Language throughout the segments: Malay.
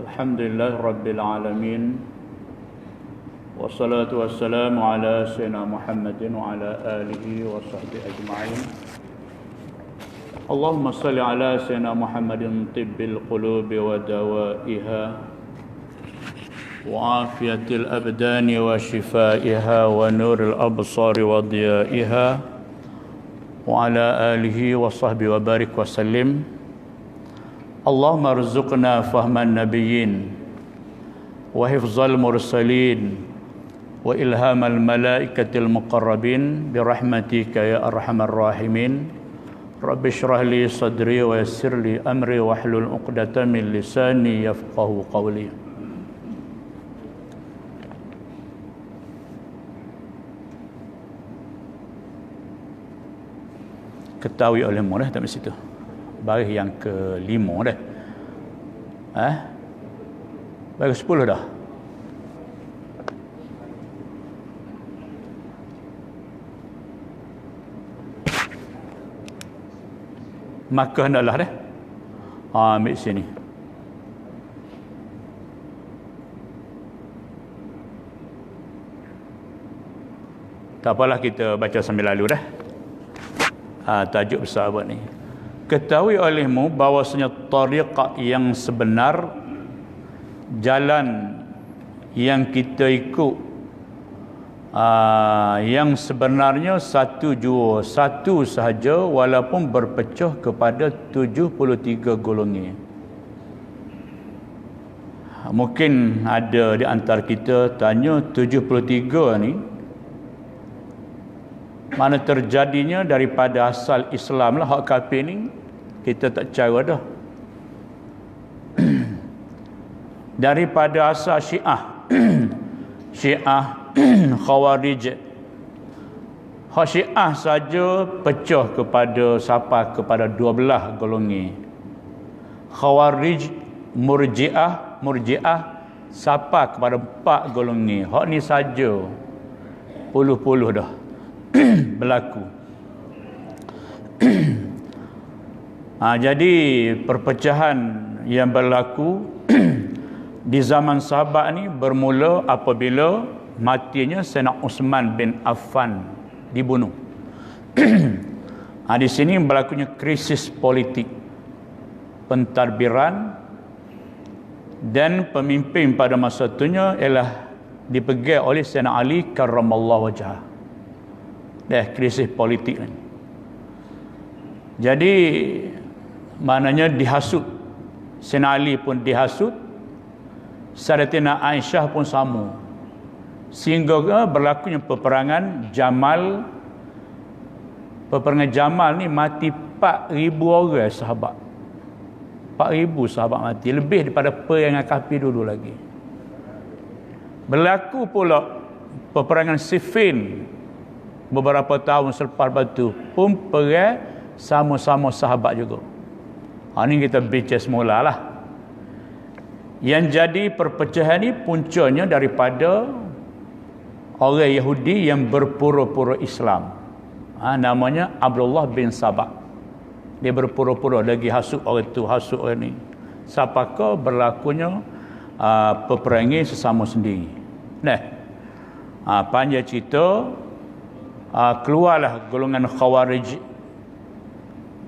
Alhamdulillah Rabbil Alamin. Wassalatu wassalamu ala sayyidina Muhammadin wa ala alihi wa sahbihi ajma'in. Allahumma salli ala sayyidina Muhammadin tibbil qulubi wa dawaiha wa afiyatil abdani wa shifaiha wa nuril absari wa diyaiha wa ala alihi wa sahbihi wa barik wa sallim. Allahumma arzuqna fahman nabiyyin wa hifzal mursalin wa ilhamal malaikatil muqarrabin birahmatika ya arhamar rahimin. Rabbi shrah li sadri wa yassir li amri wahlul 'uqdatam min lisani yafqahu qawli. Ketahui olehmu dah tak situ. Baris yang ke-5 dah. Baris 10 dah. Maka hendaklah dah. Ambil sini. Tak apalah, kita baca sambil lalu dah. Tajuk besar buat ni. Ketahui olehmu bahawasanya tariqah yang sebenar, jalan yang kita ikut, yang sebenarnya satu jua, satu sahaja, walaupun berpecah kepada 73 golongan. Mungkin ada di antara kita tanya 73 ni mana terjadinya daripada asal Islam lah, hak kafir ni kita tak cara dah. Daripada asal Syiah Syiah Khawarij, hak Syiah saja pecah kepada siapa? Kepada 12 golongan. Khawarij, Murji'ah siapa? Kepada 4 golongan. Hak ni saja puluh-puluh dah berlaku. Jadi perpecahan yang berlaku di zaman sahabat ni bermula apabila matinya Sayyidina Uthman bin Affan dibunuh. Di sini berlakunya krisis politik, pentadbiran, dan pemimpin pada masa itunya ialah dipegang oleh Sayyidina Ali karramallahu wajhah. Krisis politik ni. Jadi maknanya dihasut. Sayyidina Ali pun dihasut, Sayyidatina Aisyah pun sama. Sehingga berlakunya peperangan Jamal. Peperangan Jamal ni mati 4,000 orang sahabat. 4,000 sahabat mati, lebih daripada perangan kafir dulu lagi. Berlaku pula peperangan Siffin beberapa tahun selepas itu pun perang sama-sama sahabat juga. Ini kita bincang semula lah. Yang jadi perpecahan ni puncanya daripada orang Yahudi yang berpura-pura Islam. Namanya Abdullah bin Sabah. Dia berpura-pura lagi hasut orang tu, hasut orang ni. Siapakah berlakunya peperangan sesama sendiri. Panjang cerita, keluarlah golongan Khawarij,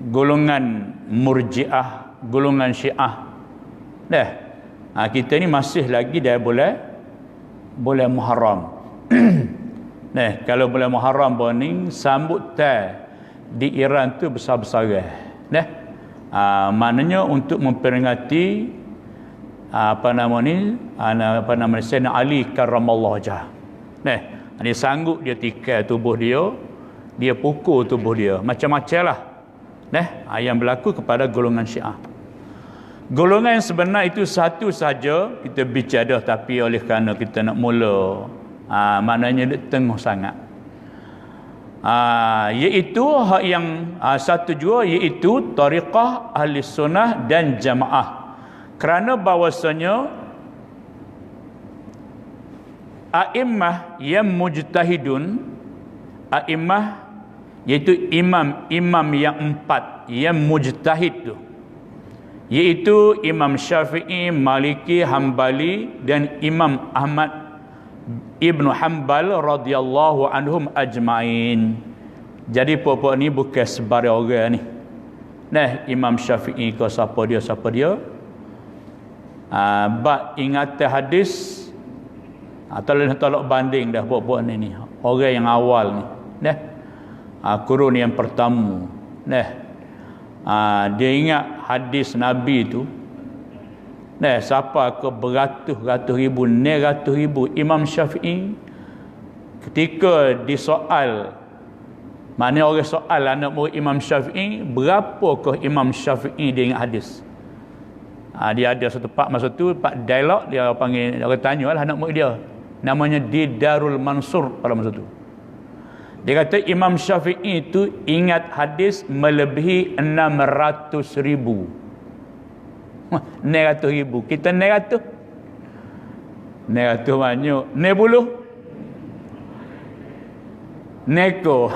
golongan Murji'ah, golongan Syiah. Kita ni masih lagi dah boleh Muharram. Kalau bulan Muharram ni sambutan di Iran tu besar-besaran. Maknanya untuk memperingati Sayyidina Ali karramallahu wajhah. Dia sanggup, dia tikar tubuh dia, dia pukul tubuh dia, macam-macam lah. Yang berlaku kepada golongan Syiah. Golongan yang sebenar itu satu saja kita bicara, tapi oleh kerana kita nak mula, maknanya dia tengah sangat. Iaitu hak yang satu jua, iaitu tariqah ahli sunnah dan jamaah. Kerana bahawasanya a'immah yang mujtahidun, a'immah iaitu imam yang 4 yang mujtahid tu, iaitu Imam Syafi'i, Maliki, Hambali dan Imam Ahmad Ibnu Hanbal radhiyallahu anhum ajmain. Jadi pokok ni bukan sebarang orang ni. Nah, Imam Syafi'i ke siapa dia? Bab ingatan hadis tolak banding dah pokok ni. Orang yang awal ni. Nah. Kurun yang pertama. Nah. Dia ingat hadis Nabi tu. Nah, siapa ke beratus-ratus ribu, ratus ribu Imam Syafi'i ketika disoal, mana orang soal anak murid Imam Syafi'i, berapakah Imam Syafi'i dia ingat hadis? Dia ada satu part masa tu, part dialog, dia panggil, orang tanya lah anak murid dia. Namanya Didarul Mansur pada masa tu. Dia kata Imam Syafi'i itu ingat hadis melebihi 600,000. 600,000. Kita 600. 600 banyak. 90. Neko.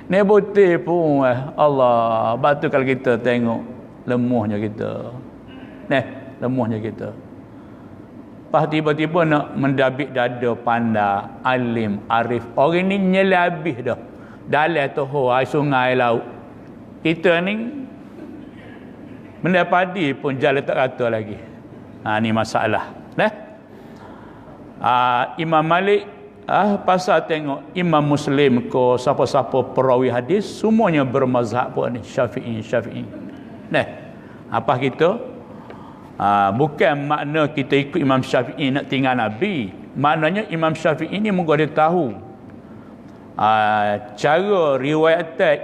Ni putih pun Allah. Batu kalau kita tengok lemahnya kita. Lemahnya kita. Pas tiba-tiba nak mendabik dada pandai, alim, arif. Orang ni nyela habis dah. Dalam toho, air sungai, laut. Kita ni benda padi pun jalan tak rata lagi. Ni masalah. Imam Malik, pasal tengok Imam Muslim ke siapa-siapa perawi hadis, semuanya bermazhab pun ni. Syafi'i. Apa kita? Bukan makna kita ikut Imam Syafi'i nak tinggal Nabi. Maknanya Imam Syafi'i ni moga dia tahu cara riwayatan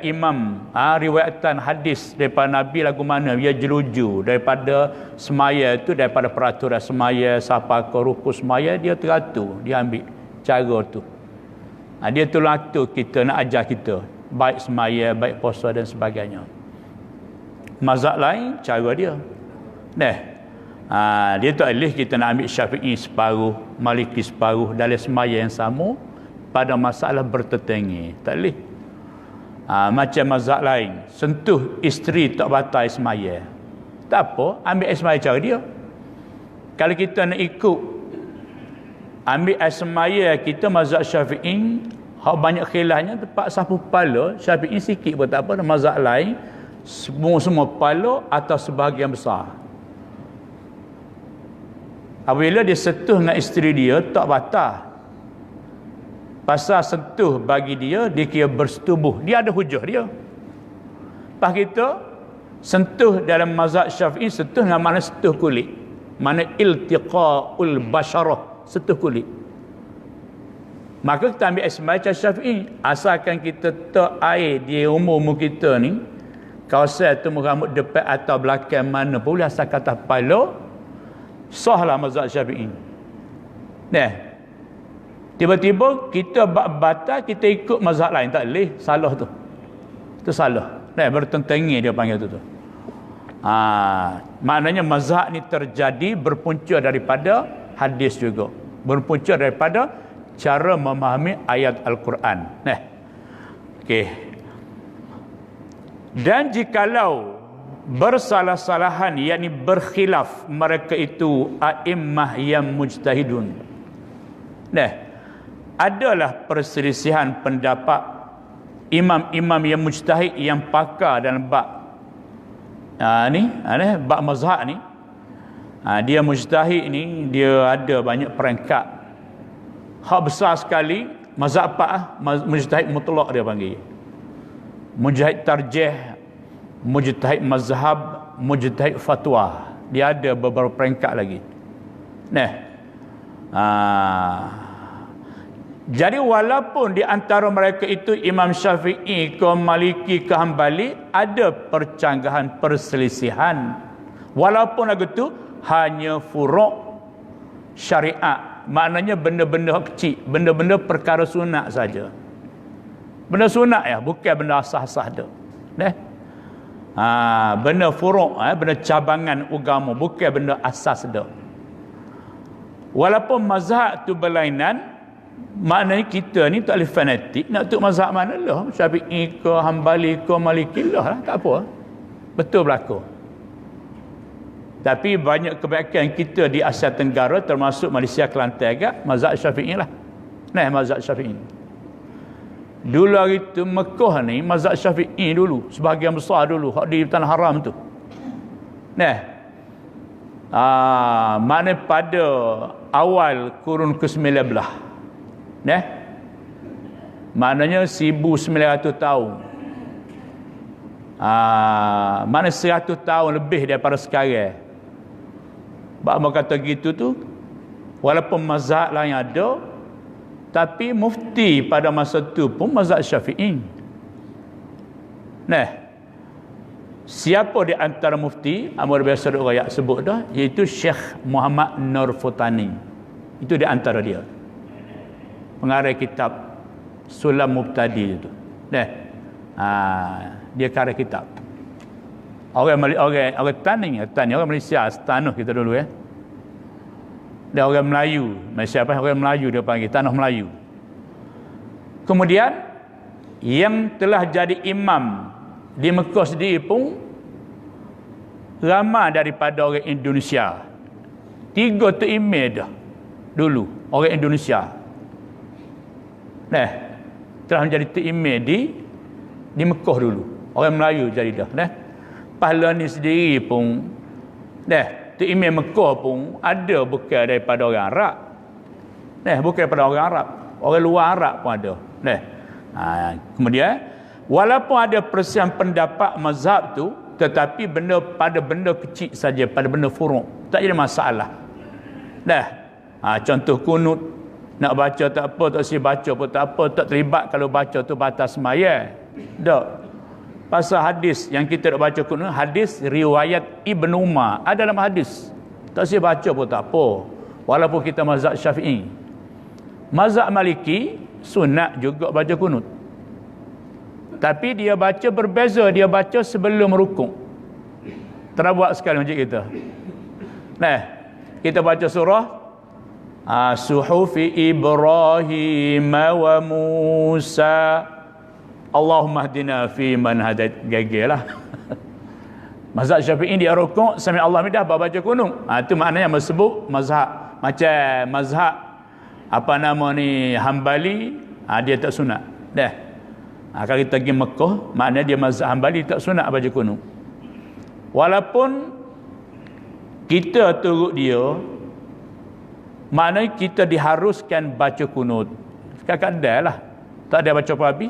riwayatan hadis daripada Nabi lagu mana dia jeruju daripada semaya tu, daripada peraturan semaya siapa ke ruku semaya, dia teratur, dia ambil cara tu. Dia tolong atur kita, nak ajar kita baik semaya, baik puasa dan sebagainya. Mazhab lain cara dia. Dia tak boleh kita nak ambil Syafi'i separuh, Maliki separuh dalam semaya yang sama pada masalah bertetangga. Tak boleh. Macam mazhab lain, sentuh isteri tak batal semaya. Tak apa, ambil semaya cara dia. Kalau kita nak ikut ambil semaya kita mazhab Syafi'i, hak banyak khilafnya tempat sapu kepala, Syafi'i sikit pun tak apa. Mazhab lain semua kepala atau sebahagian besar. Apabila dia sentuh dengan isteri dia, tak batal. Pasal sentuh bagi dia, dia kira bersetubuh. Dia ada hujah dia. Lepas kita, sentuh dalam mazhab Syafi'i, sentuh dengan mana sentuh kulit. Mana iltiqa'ul basyarah, sentuh kulit. Maka kita ambil semacam Syafi'i. Asalkan kita tak air di umur kita ni, kawasan tumbuh rambut depan atau belakang mana pun boleh, asal kata pala, sahlah mazhab Syafi'i. Tiba-tiba kita batal, kita ikut mazhab lain, tak boleh. Salah tu. Itu salah. Bertentangan dia panggil tu. Maknanya mazhab ni terjadi berpunca daripada hadis juga. Berpunca daripada cara memahami ayat Al-Quran. Okey. Dan jikalau bersalah-salahan, yakni berkhilaf mereka itu a'immah yang mujtahidun, adalah perselisihan pendapat imam-imam yang mujtahid yang pakar dalam bab bab mazhab ni. Dia mujtahid ni, dia ada banyak peringkat. Hak besar sekali mazhab mujtahid mutlak dia panggil. Mujtahid tarjih, mujtahid mazhab, mujtahid fatwa. Dia ada beberapa peringkat lagi. Jadi walaupun di antara mereka itu Imam Syafi'i ke Maliki ke Hambali ada percanggahan, perselisihan, walaupun lagu tu hanya furu' syariat, maknanya benda-benda kecil, benda-benda perkara sunat saja. Benda sunat ya, bukan benda asas-asas dah. Benda furu', benda cabangan agama, bukan benda asas dah. Walaupun mazhab tu berlainan, maknanya kita ni tak boleh fanatik nak tuk mazhab mana lah, Syafi'i ke Hambali ke Maliki lah, tak apa, betul berlaku. Tapi banyak kebanyakan kita di Asia Tenggara termasuk Malaysia, Kelantan agak mazhab Syafi'i lah. Nah, mazhab Syafi'i. Dulu hari tu Mekah ni mazhab Syafi'i dulu, sebahagian besar dulu hak di tanah haram tu. Nah. Mana pada awal kurun ke-19. Nah. Maknanya 1900 tahun. Mana 100 tahun lebih daripada sekarang. Bapak kata gitu tu, walaupun mazhab lain ada, tapi mufti pada masa tu pun mazhab Syafi'i. Nah, siapa di antara mufti? Amar biasa rakyat sebut dah, iaitu Syekh Muhammad Nur Futani. Itu di antara dia. Pengarang kitab Sulam Mubtadi itu. Nah, dia karang kitab. Orang Tani orang Malaysia, tanah kita dulu ya. Dan orang Melayu, Malaysia apa? Orang Melayu dia panggil, tanah Melayu. Kemudian yang telah jadi imam di Mekah sendiri pun ramai daripada orang Indonesia. 3 tu imam dah dulu orang Indonesia. Nah, telah menjadi tu imam di Mekah dulu. Orang Melayu jadi dah. Nah. Pahala ni sendiri pun tu imam Mekah pun ada bukan daripada orang Arab. Bukan daripada orang Arab. Orang luar Arab pun ada. Kemudian walaupun ada perselisihan pendapat mazhab tu, tetapi pada benda kecil saja, pada benda furu', tak jadi masalah. Contoh kunut, nak baca tak apa, tak si baca pun tak apa, tak terlibat kalau baca tu batas sembahyang. Tak. Pasal hadis yang kita nak baca kunut, hadis riwayat Ibn Umar ada dalam hadis. Tak si baca pun tak apa. Walaupun kita mazhab Syafi'i. Mazhab Maliki sunat juga baca kunut. Tapi dia baca berbeza, dia baca sebelum rukuk. Terbuat sekali macam kita. Kita baca surah Suhufi Ibrahim wa Musa. Allahumma hdina fi man hadait. Gagal lah. Mazhab Syafi'i dia rukuk sami Allah midah baca kunut. Itu maknanya sebut mazhab. Macam mazhab Hambali, dia tak sunat. Kalau kita pergi Mekah, maknanya dia mazhab Hambali tak sunat baca kunut. Walaupun kita turut dia, maknanya kita diharuskan baca kunut. Kadang-kadang lah. Tak ada baca Arabi,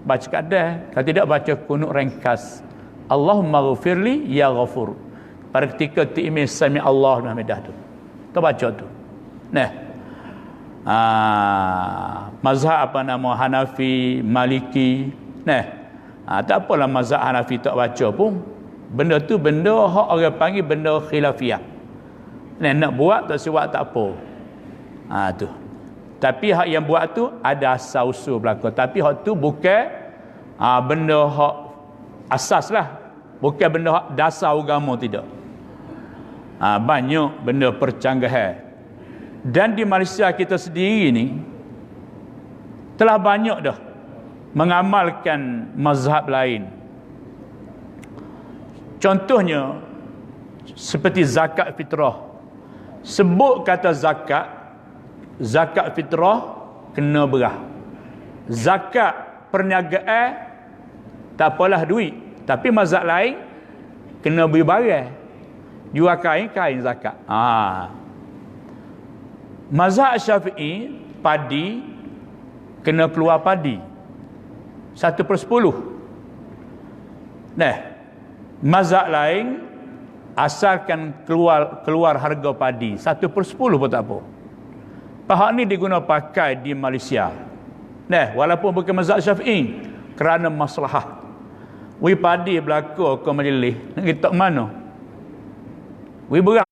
baca kadang. Kalau tidak baca kunut ringkas. Allahumma ghafirli ya ghafur. Pada ketika ti'imih sami Allah hamidah tu. Kita baca tu. Mazhab Hanafi, Maliki. Tak apalah mazhab Hanafi tak baca pun. Benda tu benda hak orang panggil benda khilafiyah. Nak buat tak siwak tak apa. Tu. Tapi hak yang buat tu ada asal usul belaka. Tapi hak tu bukan benda hak asas lah. Bukan benda hak dasar agama, tidak. Banyak benda percanggahan. Dan di Malaysia kita sendiri ni telah banyak dah mengamalkan mazhab lain. Contohnya seperti zakat fitrah. Sebut kata zakat fitrah kena berah. Zakat perniagaan tak apalah duit, tapi mazhab lain kena beli barang. Jual kain zakat. Mazhab Syafi'i padi kena keluar padi 1/10. Mazhab lain asalkan keluar harga padi 1/10 pun tak apa. Pahak ni diguna pakai di Malaysia. Walaupun bukan mazhab Syafi'i, kerana maslahah. Padi berlaku ke majlis, nak kita mana? Berah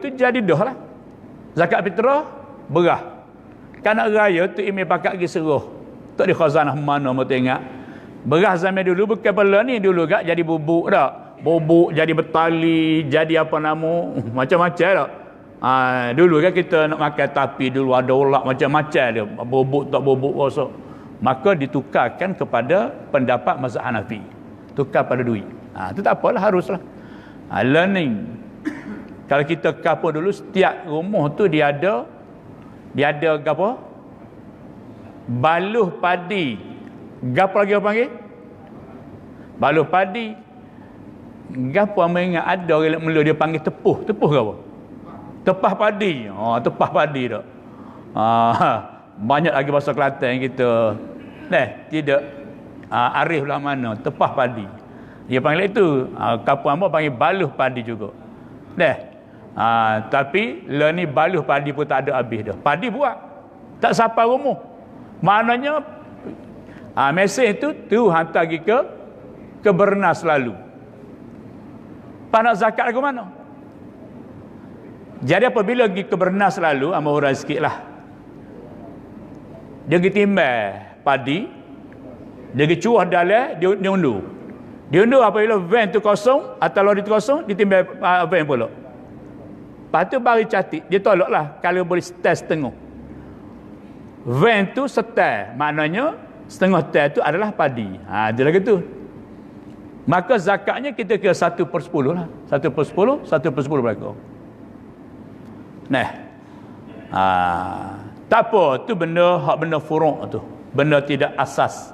itu jadi dah lah. Zakat fitrah berah. Kanak raya tu imam pakat pergi seruh. Tak di khazanah mana mau tengok. Berah zaman dulu bukan pala ni dulu gak jadi bubuk dak. Bubuk jadi betali, jadi macam-macam dak. Dulu kan kita nak makan tapi dulu ada ulak macam-macam dia. Bubuk tak bubuk rasa. Maka ditukarkan kepada pendapat mazhab Hanafi. Tukar pada duit. Itu tak apalah, haruslah. Learning. Kalau kita kapur dulu, setiap rumah tu dia ada apa? Baluh padi. Gapo lagi orang panggil? Baluh padi. Gapo orang ingat ada orang mula dia panggil tepuh. Tepuh ke apa? Tepah padi. Tepah padi tak. Banyak lagi bahasa Kelantan kita. Tidak arif lah mana. Tepah padi. Dia panggil itu. Kampung hamba panggil baluh padi juga. Tapi lah ni baluh padi pun tak ada habis dah. Padi buat. Tak sampai rumah. Maknanya mesej tu hantar pergi ke Bernas lalu. Nak zakat ke mana? Jadi apabila pergi ke Bernas lalu, amal urang sikit lah. Dia pergi timbang padi, dia pergi cuah dalam, dia undur. Dia undur apabila van tu kosong, atau lori tu kosong, dia timbang van pula. Lepas tu baru catik, dia tolak lah kalau boleh setel setengah. Van tu setel, maknanya setengah tel tu adalah padi. Dia lagi tu. Maka zakatnya kita kira 1/10 lah. 1/10, 1/10 berapa? Tak apa, tu benda furuk tu. Benda tidak asas.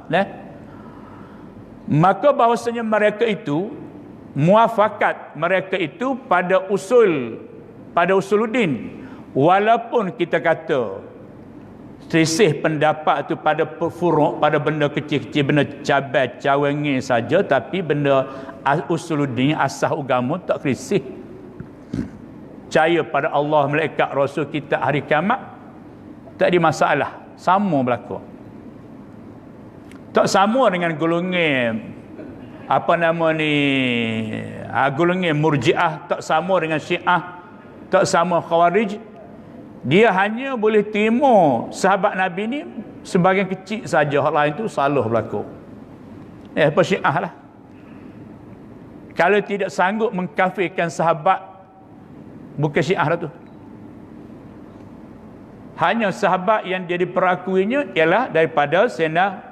Maka bahawasanya mereka itu, muafakat mereka itu pada usuluddin. Walaupun kita kata selisih pendapat tu pada furuk, pada benda kecil-kecil, benda cabai, cawangi saja, tapi benda usuluddin, asas agama tak selisih. Percaya pada Allah, malaikat, Rasul, kita, hari kiamat, tak ada masalah. Sama berlaku. Tak sama dengan golongan golongan Murji'ah, tak sama dengan Syiah, tak sama Khawarij. Dia hanya boleh terima sahabat Nabi ni sebagian kecil saja, hal lain tu salah berlaku. Apa Syiah lah. Kalau tidak sanggup mengkafirkan sahabat, bukan Syiah lah tu. Hanya sahabat yang jadi perakuinya ialah daripada Sayyidina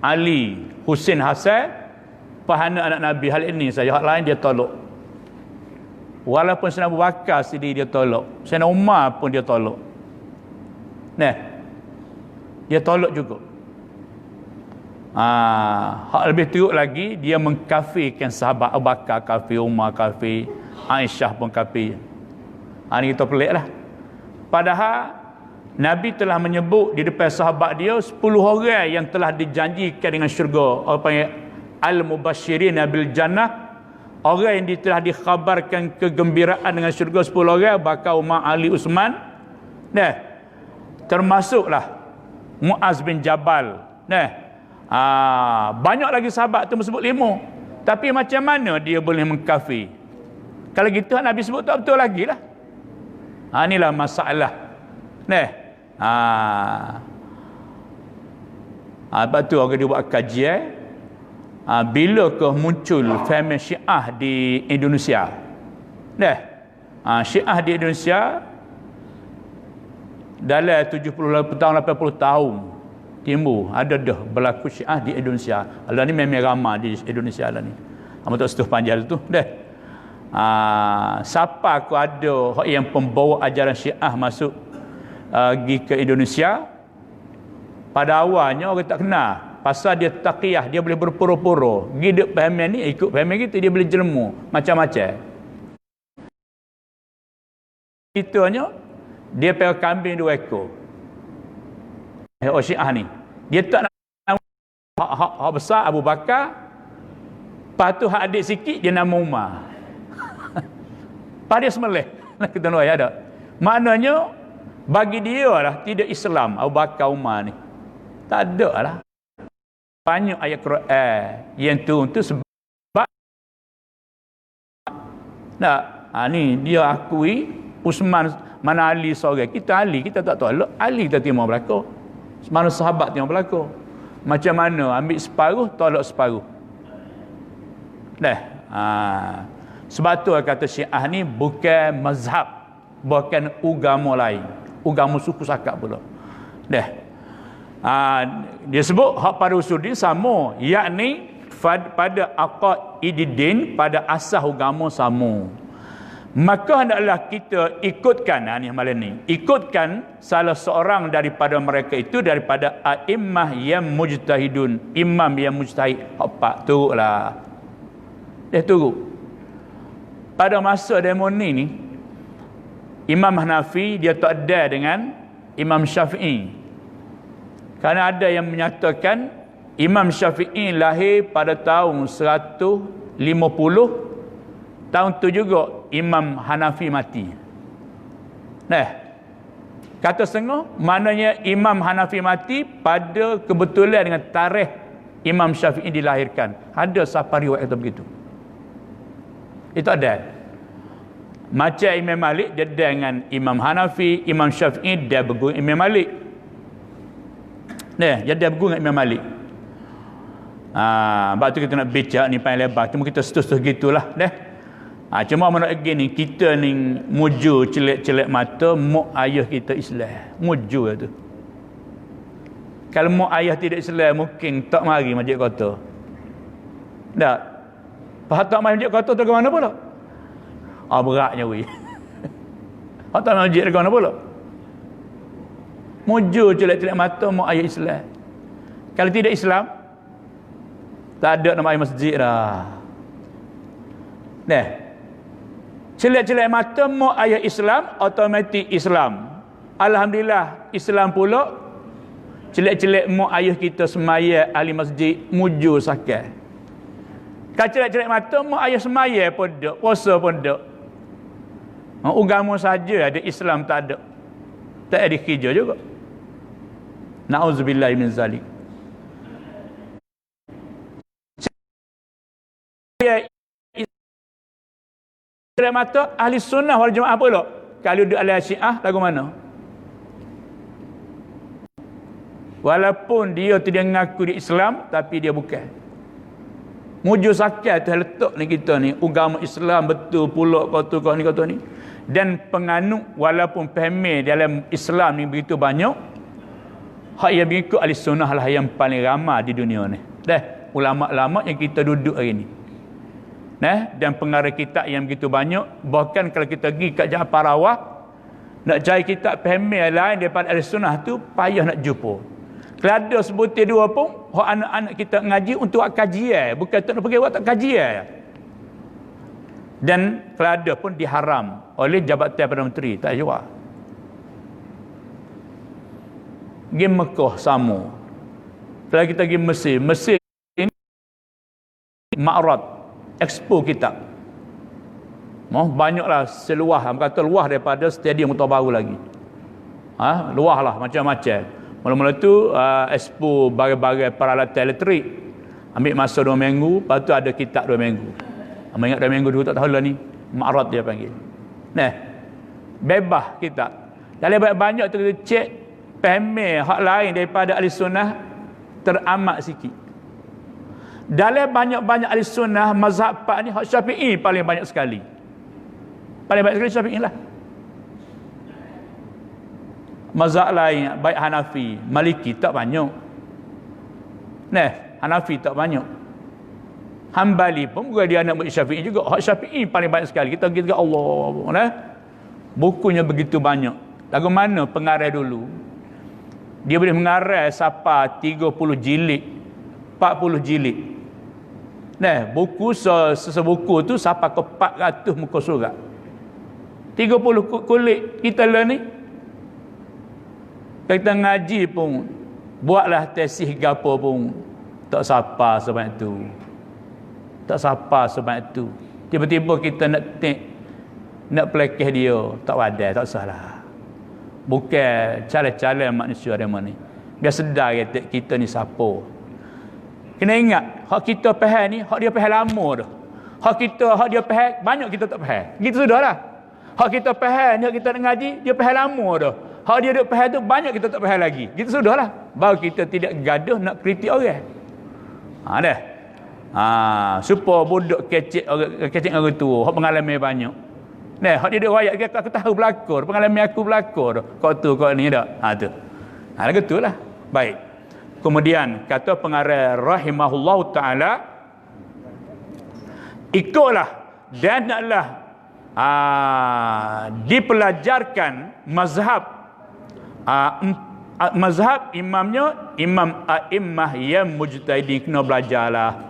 Ali, Husin, Hasan, pahana anak Nabi. Hal ini saja, hal lain dia tolak. Walaupun Sayyidina Abu Bakar sendiri dia tolak, Sayyidina Umar pun dia tolak. Dia tolak juga. Hak lebih teruk lagi, dia mengkafirkan sahabat. Abu Bakar kafir, Umar kafir, Aisyah pun kafir. Ini kita pelik lah. Padahal Nabi telah menyebut di depan sahabat dia 10 orang yang telah dijanjikan dengan syurga. Apa yang al-mubasyirin bil jannah. Orang yang telah dikhabarkan kegembiraan dengan syurga 10 orang, Bakar, Umar, Ali, Uthman. Termasuklah Muaz bin Jabal. Banyak lagi sahabat tu sebut 5. Tapi macam mana dia boleh mengkafir? Kalau gitu Nabi sebut tak betul lagi lah. Inilah masalah. Lepas tu orang dia buat kajian. Bilakah muncul family Syiah di Indonesia? Syiah di Indonesia dalam 70 tahun, 80 tahun timbul ada dah berlaku Syiah di Indonesia. Lah ni memang ramai di Indonesia lah ni. Amat tak setuh panjang tu. Siapa aku ada yang pembawa ajaran Syiah masuk pergi ke Indonesia? Pada awalnya orang tak kenal. Pasal dia taqiyah, dia boleh berpura-pura. Hidup pahaman ni, ikut pahaman kita, dia boleh jelmu macam-macam. Itunya, dia pergi kambing 2 ekor. Syiah ni. Dia tak nak hak besar Abu Bakar. Lepas tu hak adik sikit, dia nama Umar. Lepas dia semelih. Kita nak ada. Maknanya, bagi dia lah, tidak Islam Abu Bakar, Umar ni. Tak ada lah. Banyak ayat Quran yang tu untuk sebab ni dia akui Uthman, mana Ali seorang. Kita Ali, kita tak tahu. Ali kita terima berlaku. Mana sahabat terima berlaku. Macam mana ambil separuh, tolak separuh. Sebab tu kata Syiah ni bukan mazhab, bukan agama lain. Agama suku sakak pula. Dia sebut hak pada usuluddin sama, yakni pada aqaididdin, pada asas agama sama. maka hendaklah kita ikutkan, ni malam ni, ikutkan salah seorang daripada mereka itu, daripada a'immah yang mujtahidun, imam yang mujtahid. Hak turutlah. Dia turut. Pada masa demo ni, Imam Hanafi dia tak ada dengan Imam Syafi'i. Kerana ada yang menyatakan Imam Syafi'i lahir pada tahun 150, tahun tu juga Imam Hanafi mati. Kata setengah, maknanya Imam Hanafi mati pada kebetulan dengan tarikh Imam Syafi'i dilahirkan. Ada siapa riwayat kata begitu. Itu ada. Macam Imam Malik dia dengan Imam Hanafi, Imam Syafi'i dia berguru Imam Malik. Dia berguru dengan Imam Malik. Sebab tu kita nak bincang ni panjang lebar. Cuma kita setus-setus gitulah. Cuma mana lagi ni, kita ni muju celek-celek mata mak ayah kita Islam. Muju tu. Kalau mak ayah tidak Islam, mungkin tak mari masjid kota. Tak. Faham tak masjid kota tu ke mana pula? Beratnya weh. Faham tak masjid ke mana pula? Muju celek-celek mata mak ayah Islam. Kalau tidak Islam, tak ada nama masjid dah. Celek-celek mata mak ayah Islam, automatik Islam. Alhamdulillah, Islam pula. Celek-celek mak ayah kita semaya ahli masjid, muju sakit. Kalau celek-celek mata mak ayah semaya pun tak, puasa pun tak. Agama saja ada, Islam tak ada. Tak ada kerja juga. Na'udzubillah min zalik. Celek mata ahli sunnah wal jemaah pula. Kalau duduk ahli syiah lagu mana? Walaupun dia tidak mengaku di Islam, tapi dia bukan. Muju sakit tu letak ni kita ni, agama Islam betul pula kau ni. Dan penganut walaupun pahami dalam Islam ni begitu banyak, hak yang mengikut ahli sunnah lah yang paling ramai di dunia ni. Ulama-ulama yang kita duduk hari ni. Dan pengarah kitab yang begitu banyak. Bahkan kalau kita pergi kat Jalan Parawah, nak cari kitab pahami lain daripada ahli sunnah tu, payah nak jumpa. Kalau ada sebutir dua pun, hak anak-anak kita ngaji untuk buat kajian, bukan tak nak pergi buat kajian. Dan kalau ada pun diharam oleh Jabatan Perdana Menteri, tak jual. Pergi Mekah sama. Kalau kita pergi Mesir, Mesir ini Ma'rad, expo kitab. Banyaklah seluas, kata luas daripada stadium Kota Baru lagi. Luas lah macam-macam. Mula-mula tu expo barang-barang peralatan elektrik. Ambil masa 2 minggu, lepas tu ada kitab 2 minggu. Ingat 2 minggu dulu tak tahu lah ni. Ma'rad dia panggil. Bebas kitab. Dalam banyak tu kita cek pahami hak lain daripada ahli sunnah teramat sikit. Dalam banyak-banyak ahli sunnah mazhab 4 ni, hak Syafi'i paling banyak sekali. Paling banyak sekali Syafi'i lah. Mazhab lain baik Hanafi, Maliki tak banyak. Hanafi tak banyak. Hambali pun bukan dia anak murid Syafi'i juga. Hak Syafi'i paling banyak sekali. Kita pergi dekat Allah. Bukunya begitu banyak. Lagu mana pengarah dulu? Dia boleh mengarah siapa 30 jilid, 40 jilid. Buku sebuku tu siapa ke 400 muka surat. 30 kulit kita lah ni. Kita ngaji pun, buatlah tesis gapo pun, tak sapa sebab itu. Tak sapa sebab itu. Tiba-tiba kita nak pelekeh dia, tak wadai, tak salah. Bukan cara-cara manusia ada mana ni. Biar sedar kita ni siapa. Kena ingat, hak kita faham ni, hak dia faham lama dah. Hak dia faham, banyak kita tak faham. Gitu sudahlah. Hak kita faham, hak kita nak ngaji, dia faham lama dah. Hak dia duk faham tu, banyak kita tak faham lagi. Gitu sudahlah. Baru kita tidak gaduh nak kritik orang. Supaya budak kecek orang tua, hak pengalaman banyak. Hak dia duk wayak aku tahu berlakon, pengalaman aku berlakon. Kau tu kau ni dak. Tu. Betul lah. Baik. Kemudian kata pengarah rahimahullahu taala, ikutlah dan naklah dipelajarkan mazhab imamnya imam a'immah yang mujtahidin, kena belajarlah.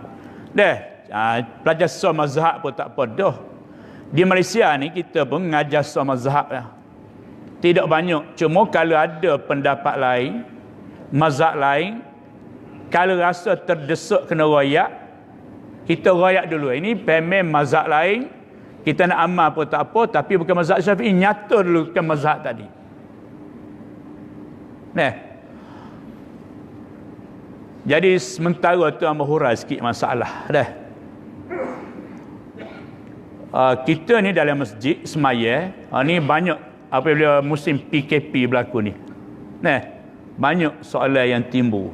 Belajar semua mazhab pun tak apa dah. Di Malaysia ni kita pun mengajar semua mazhab lah. Tidak banyak. Cuma kalau ada pendapat lain, mazhab lain, kalau rasa terdesak kena royak, kita royak dulu. Ini pemeh mazhab lain, kita nak amal pun tak apa, tapi bukan mazhab Syafi'i, nyata dulu ke mazhab tadi. Jadi sementara tu hamba hurai sikit masalah. Kita ni dalam masjid semaya, ni banyak apabila musim PKP berlaku ni. Banyak soalan yang timbul.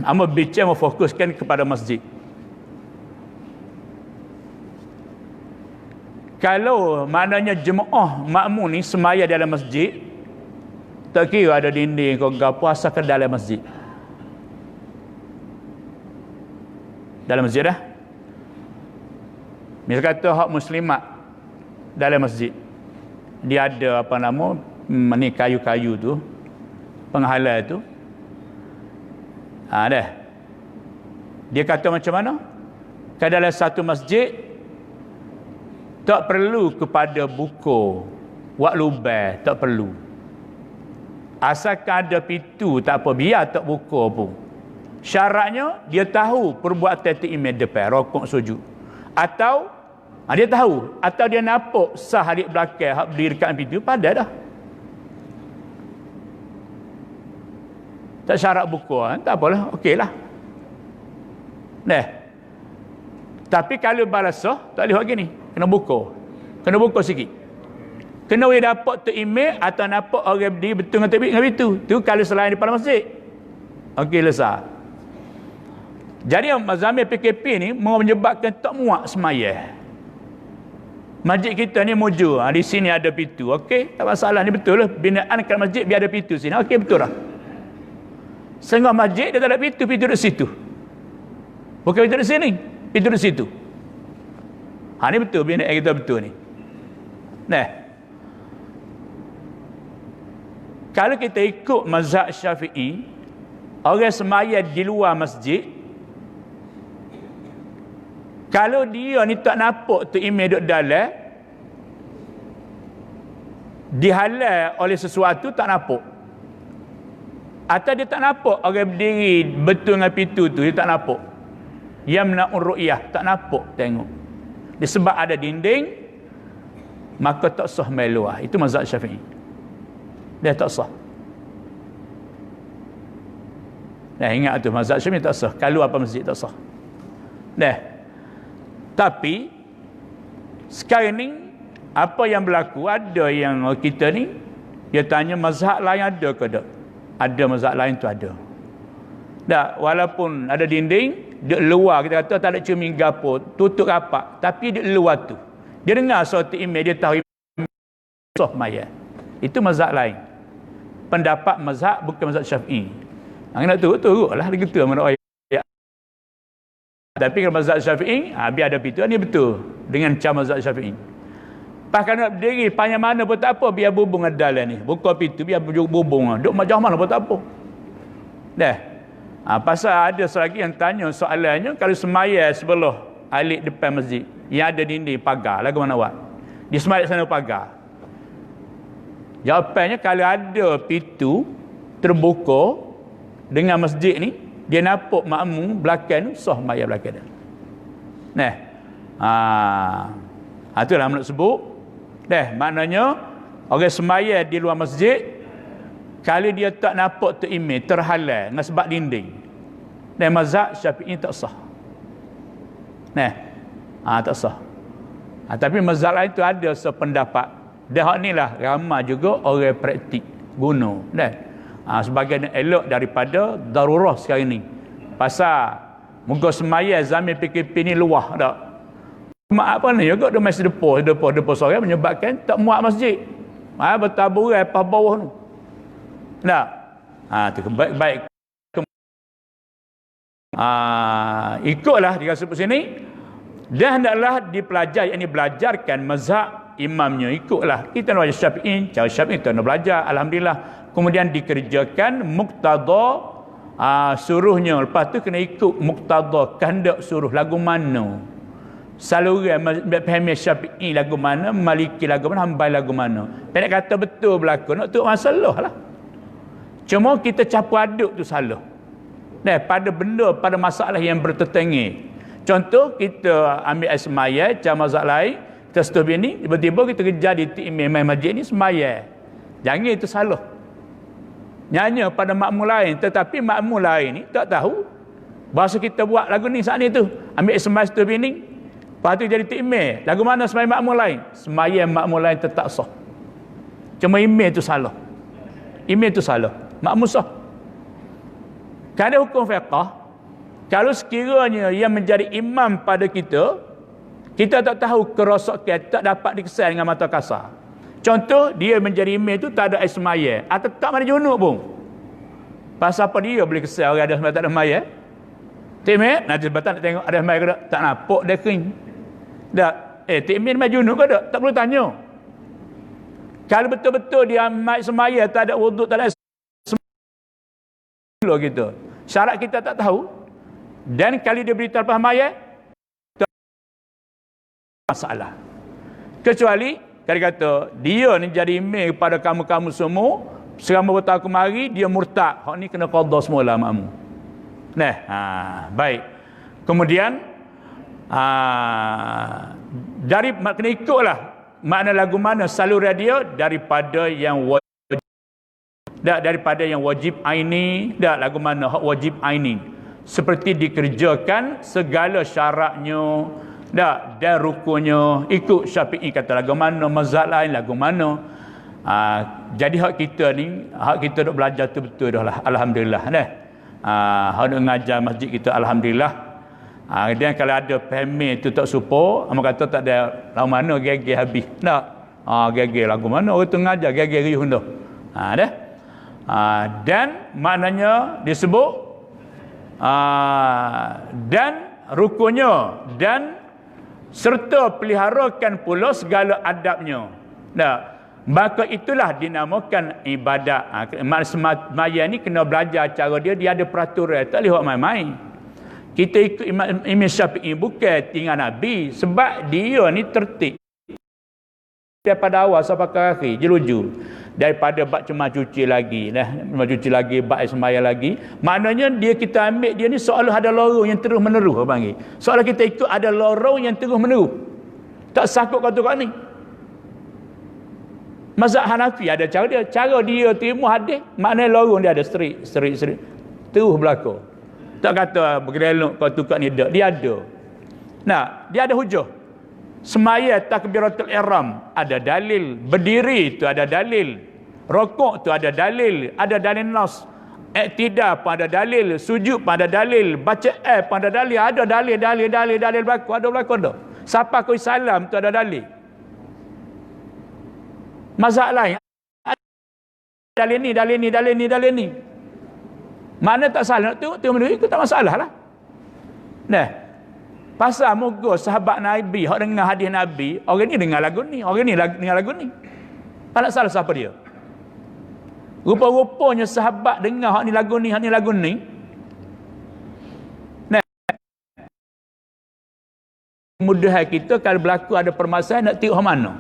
Hamba bincang memfokuskan kepada masjid. Kalau maknanya jemaah makmum ni semaya dalam masjid, tak kira ada dinding kau gapo, asalkan dalam masjid. Dalam masjid dah. Misal kata hak muslimat dalam masjid, dia ada apa nama ni kayu-kayu tu, penghalang tu. Dah. Dia kata macam mana? Kalau dalam satu masjid tak perlu kepada buku wak lubang, tak perlu. Asalkan ada pintu tak apa, biar tak buka pun. Syaratnya dia tahu perbuatan tu imam depan rokok sujud. Atau dia tahu, atau dia nampak sah di belakang hak berdiri dekat pintu pada dah. Tak syarat buka, tak apalah, okeylah. Tapi kalau balasah tak boleh buat gini. Kena buka sikit. Kena boleh dapat tu email atau nampak orang berdiri betul dengan itu. Tu kalau selain di depan masjid. Okey, lesah. Jadi mazamil PKP ni mau menyebabkan tak muat semaya. Masjid kita ni mujur. Di sini ada pintu. Okey, tak masalah, ni betul lah. Binaan kat masjid biar ada pintu sini. Okey, betul lah. Setengah masjid dia tak ada pintu di situ. Bukan pintu di sini, pintu di situ. Ni betul, binaan kita betul ni. Kalau kita ikut mazhab Syafi'i, orang semaya di luar masjid, kalau dia ni tak nampak tu imam duduk dalam, dihalang oleh sesuatu tak nampak. Atau dia tak nampak orang berdiri betul dengan pintu tu, dia tak nampak. Yamna'ur ru'yah, tak nampak tengok. Disebab ada dinding, maka tak sah meluah. Itu mazhab Syafi'i. Dia tak sah. Ingat tu, mazhab Syafi'i tak sah. Kalau apa masjid tak sah. Tapi sekarang ni apa yang berlaku, ada yang kita ni dia tanya mazhab lain ada ke tak? Ada mazhab lain tu ada. Walaupun ada dinding, di luar kita kata tak ada cermin gapo, tutup rapat, tapi di luar tu dia dengar suatu imam, dia tahu sah maya. Itu mazhab lain. Pendapat mazhab bukan mazhab Syafi'i. Nak turut-turutlah begitu mana ayat. Tapi kalau mazhab Syafi'i, biar ada pintu, ni betul dengan cara mazhab Syafi'i. Bahkan nak berdiri panjang mana pun tak apa, biar bubung ada dalam ni. Buka pintu biar bubung. Duk macam mana pun tak apa. Pasal ada selagi yang tanya soalannya, kalau semaya sebelah alik depan masjid yang ada dinding pagar, lagu mana buat? Dia semaya sana pagar. Jawapannya, kalau ada pintu terbuka dengan masjid ni, dia nampak makmum belakang, sah maya belakang dia. Itulah nak sebut. Maknanya orang semaya di luar masjid, kalau dia tak nampak tu imam, terhalang dengan sebab dinding, mazhab Syafi'i tak sah. Tak sah. Tapi mazhab lain tu ada sependapat. Hak ni lah ramai juga orang praktik guna. Sebagai elok daripada darurah sekarang ni. Pasal muka semaya zaman PKP ni luah tak. Mak apa ni juga dia masih depa sore menyebabkan tak muat masjid. Bertaburan pas bawah tu. Tu baik-baik. Ikutlah dia sebut sini, Dan hendaklah dipelajari, ini belajarkan mazhab imamnya, ikutlah. Kita nak belajar Syafi'i, cara Syafi'i kita nak belajar, alhamdulillah. Kemudian dikerjakan muktada suruhnya, lepas tu kena ikut muktada kehendak suruh lagu mana. Saluran faham Syafi'i lagu mana, Maliki lagu mana, Hambali lagu mana. Pendek kata betul berlaku, nak tu masalah lah. Cuma kita campur aduk tu salah. Pada benda, pada masalah yang bertetangga. Contoh, kita ambil air semaya, cara mazhab lain, kita setuh bini, tiba-tiba kita kejar di imam masjid ni semaya. Jangan itu salah. Nyanyi pada makmum lain, tetapi makmum lain ni tak tahu. Bahasa kita buat lagu ni saat ni tu. Ambil air semaya setuh bini, lepas tu jadi imam. Lagu mana semaya makmum lain? Semaya makmum lain tetap sah. Cuma imam tu salah. Imam tu salah. Makmum sah. Kerana hukum fiqah, kalau sekiranya yang menjadi imam pada kita, kita tak tahu kerosakan, tak dapat dikesan dengan mata kasar. Contoh, dia menjadi imam itu tak ada air semaya, atau tak mana junub pun. Pasal apa dia boleh kesan orang ada semaya tak ada semaya? Timik, nanti sebentar nak tengok ada semaya ke tak? Tak nampak dia kering. Tak, timik semaya junub ke tak? Tak perlu tanya. Kalau betul-betul dia ambil semaya, tak ada wuduk, tak ada semaya kita. Syarat kita tak tahu. Dan kali dia beritahu lepas maya, masalah. Kecuali kali kata dia ni jadi imam kepada kamu-kamu semua selama bertahun kemari, dia murtad, hak ni kena qada semula makmu. Baik. Kemudian dari kena ikutlah makna lagu mana saluran dia daripada yang wajib, daripada yang wajib aini, lagu mana hak wajib aini. Seperti dikerjakan segala syaratnya dan rukunnya, ikut Syafi'i kata lagu mana, mazhab lain lagu mana. Jadi hak kita ni, hak kita nak belajar tu betul dah lah, alhamdulillah. Hak nak mengajar masjid kita, alhamdulillah. Dan kalau ada pemik tu tak support, amak kata tak ada lagu mana, gege habis. Gege lagu mana, orang tu mengajar gege riuh dah. Dan maknanya disebut dan rukunnya, dan serta peliharakan pula segala adabnya. Maka itulah dinamakan ibadat. Semaya ni kena belajar cara dia ada peraturan, tak boleh buat main-main. Kita ikut Imam Syafi'i bukan tinggal Nabi, sebab dia ni tertib daripada awal sampai ke akhir, jeluju. Daripada bak cuma cuci lagi, cuma cuci lagi, bak semaya lagi. Maknanya kita ambil dia ni seolah ada lorong yang terus menerus, panggil. Seolah kita ikut ada lorong yang terus menerus. Tak sakut kata kat ni. Mazhab Hanafi ada cara dia. Cara dia terima hadis, maknanya lorong dia ada serik. Terus berlaku. Tak kata bergelok kau tukar ni dak. Dia ada. Dia ada hujah. Semaya takbiratul ihram ada dalil, berdiri tu ada dalil, rokok tu ada dalil nas, iktidal pun ada dalil, sujud pun ada dalil, baca pun ada dalil, ada dalil berlaku, ada. Siapa kau salam tu ada dalil. Mazhab lain dalil ni. Mana tak salah tu menurut tak masalah lah. Pasal moga sahabat Nabi, hak dengar hadis Nabi, orang ni dengar lagu ni, orang ni dengar lagu ni. Tak nak salah siapa dia. Rupa-rupanya sahabat dengar hak ni lagu ni, mudah kita kalau berlaku ada permasalahan nak tengok mana.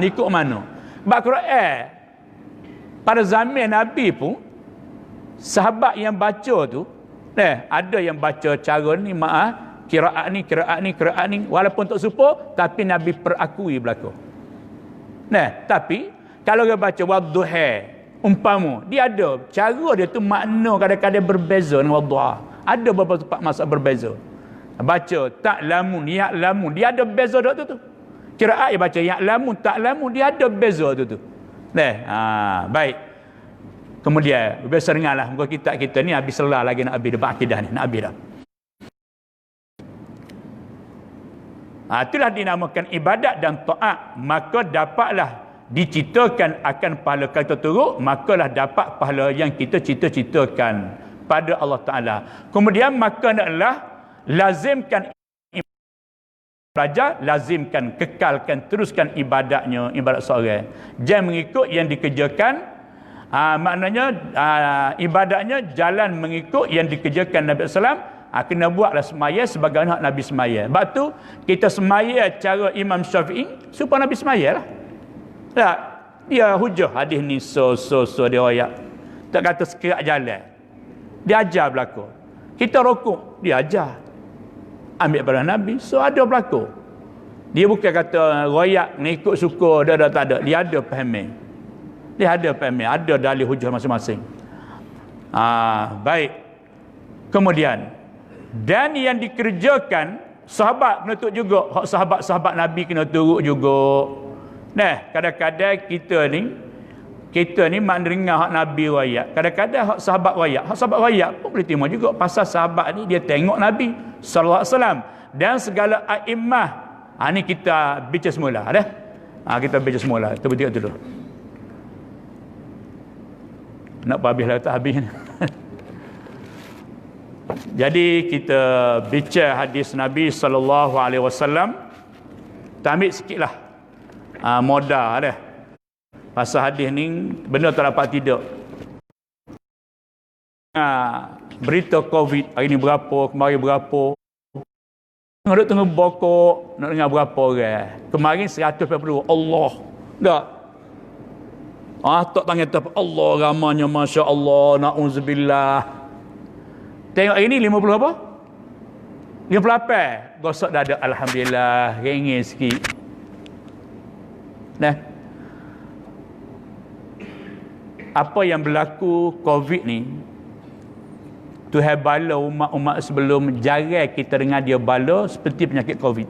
Ikut mana. Sebab Quran pada zaman Nabi pun sahabat yang baca tu, ada yang baca cara ni kiraat ni walaupun tak serupa tapi Nabi perakui berlaku. Tapi kalau dia baca wadduha umpama, dia ada cara dia tu makna kadang-kadang berbeza dengan wadduha. Ada beberapa tempat maksud berbeza. Baca ta'lamun, ya'lamun, dia ada beza dak tu. Kiraat dia baca ya'lamun, ta'lamun, dia ada beza tu. Baik. Kemudian biasa dengarlah muka kitab kita ni habis selah lagi nak habis debat akidah ni, nak habis dah. Itulah dinamakan ibadat dan taat. Maka dapatlah diciptakan akan pahala kita turut, makalah dapat pahala yang kita cita-citakan pada Allah Ta'ala. Kemudian maka naklah lazimkan belajar, lazimkan, kekalkan, teruskan ibadatnya, ibadat seorang. Jangan mengikut yang dikerjakan, maknanya ibadatnya jalan mengikut yang dikerjakan Nabi SAW. Kena buatlah semaya sebagaimana Nabi semaya. Sebab tu kita semaya cara Imam Syafi'i supaya Nabi semaya lah. Tak, dia hujah hadis ni so dia royak. Tak kata sekerak jalan. Dia ajar berlaku. Kita rokok, dia ajar. Ambil pada Nabi, so ada berlaku. Dia bukan kata royak ni ikut suka, dah tak ada. Dia ada faham. Dia ada faham, ada dalil hujah masing-masing. Baik. Kemudian, dan yang dikerjakan sahabat kena turut juga, hak sahabat-sahabat Nabi kena turut juga. Nah, kadang-kadang kita ni mak dengar hak Nabi royak, kadang-kadang hak sahabat royak pun boleh terima juga, pasal sahabat ni dia tengok Nabi sallallahu alaihi wasallam dan segala a'immah. Ni kita baca semula dah. Kita baca semula, tu betul dulu. Nak habis lah, tak habis. Jadi kita baca hadis Nabi sallallahu alaihi wasallam. Ambil sikitlah modal dah. Pasal hadis ni benda tak dapat tidak. Berita COVID hari ni berapa, kemarin berapa. Nak tengok bokok, nak dengar berapa orang. Kemarin 180. Allah. Tak. Tak tangan tak Allah ramanya, masya-Allah, na'udzubillah. Tengok hari ni 50 apa? 58. Gosok dada, alhamdulillah, ringin sikit. Nah. Apa yang berlaku COVID ni, Tuhan bala umat-umat sebelum, jarang kita dengar dia bala seperti penyakit COVID.